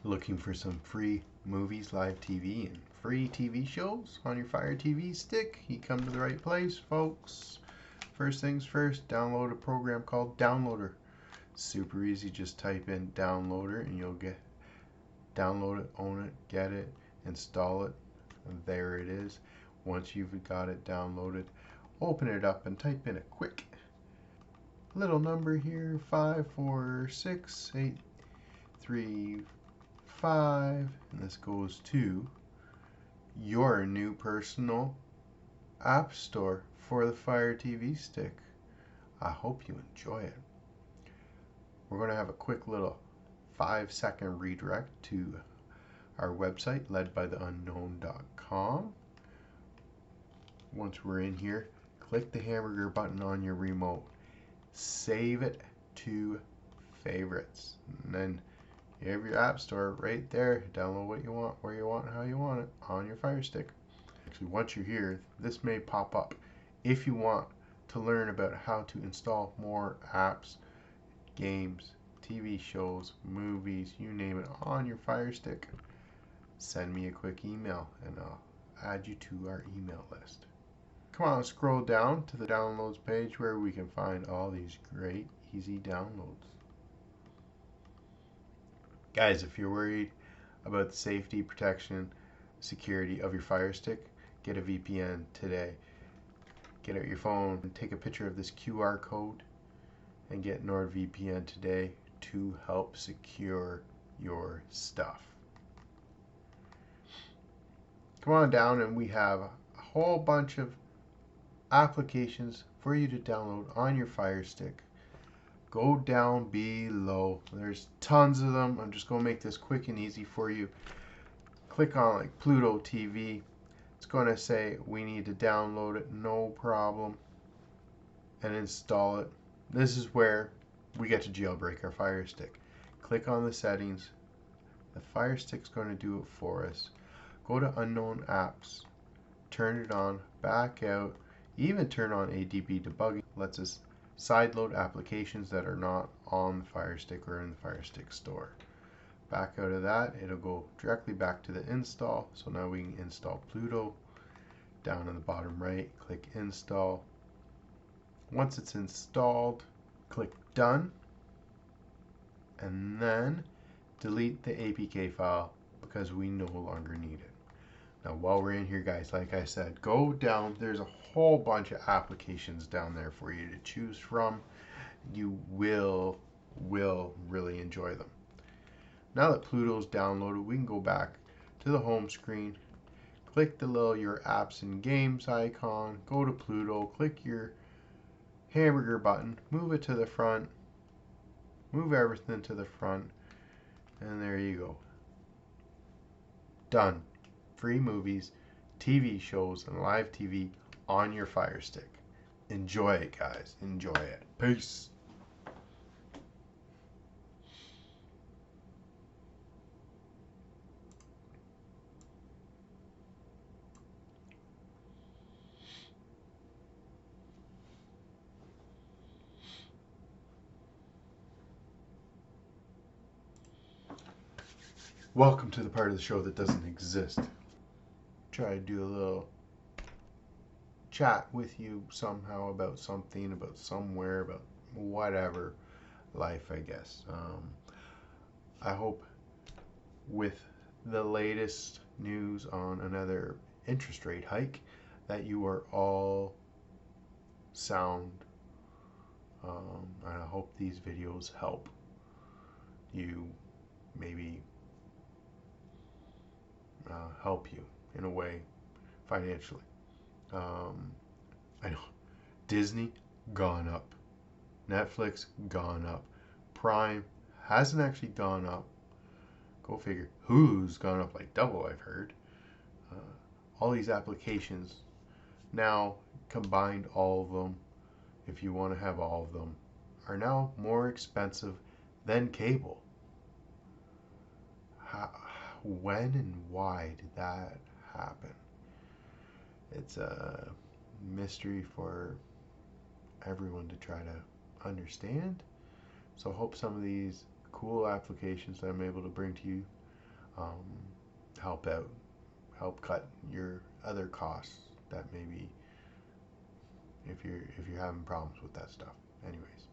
Looking for some free movies, live TV, and free TV shows on your Fire TV stick? You come to the right place, folks. First things first, download a program called Downloader. Super easy, just type in Downloader and you'll get download it, own it, get it, install it. And there it is. Once you've got it downloaded, open it up and type in a quick little number here, 5468335, and this goes to your new personal app store for the Fire TV stick. I hope you enjoy it. We're going to have a quick little 5-second redirect to our website, ledbytheunknown.com. Once we're in here, click the hamburger button on your remote. Save it to favorites. And then you have your app store right there. Download what you want, where you want, how you want it on your Fire Stick. Actually, once you're here, this may pop up. If you want to learn about how to install more apps, games, TV shows, movies, you name it, on your Fire Stick, send me a quick email and I'll add you to our email list. Come on, scroll down to the downloads page where we can find all these great, easy downloads. Guys, if you're worried about the safety, protection, security of your Fire Stick, get a VPN today. Get out your phone and take a picture of this QR code and get NordVPN today to help secure your stuff. Come on down and we have a whole bunch of applications for you to download on your Fire Stick. Go down below. There's tons of them. I'm just going to make this quick and easy for you. Click on like Pluto TV. It's going to say we need to download it, no problem, and install it. This is where we get to jailbreak our Fire Stick. Click on the settings. The Fire Stick's going to do it for us. Go to unknown apps, turn it on, back out, even turn on ADB debugging. Lets us sideload applications that are not on the Fire Stick or in the Fire Stick store. Back out of that, it'll go directly back to the install. So now we can install Pluto. Down in the bottom right, click install. Once it's installed, click done, and then delete the APK file because we no longer need it. Now while we're in here, guys, like I said, go down. There's a whole bunch of applications down there for you to choose from. You will really enjoy them. Now that Pluto's downloaded, we can go back to the home screen, click the little your apps and games icon, go to Pluto, click your hamburger button, move it to the front, move everything to the front, and there you go. Done. Free movies, TV shows, and live TV on your Fire Stick. Enjoy it, guys. Enjoy it. Peace. Welcome to the part of the show that doesn't exist. Try to do a little chat with you somehow about something, about somewhere, about whatever, life, I guess. I hope with the latest news on another interest rate hike that you are all sound. And I hope these videos help you, maybe help you in a way financially. I know Disney gone up, Netflix gone up, Prime hasn't actually gone up. Go figure. Hulu's gone up like double, I've heard. All these applications now combined, all of them, if you want to have all of them, are now more expensive than cable. When and why did that happen? It's a mystery for everyone to try to understand. So I hope some of these cool applications that I'm able to bring to you um, help out, help cut your other costs that maybe if you're having problems with that stuff. Anyways,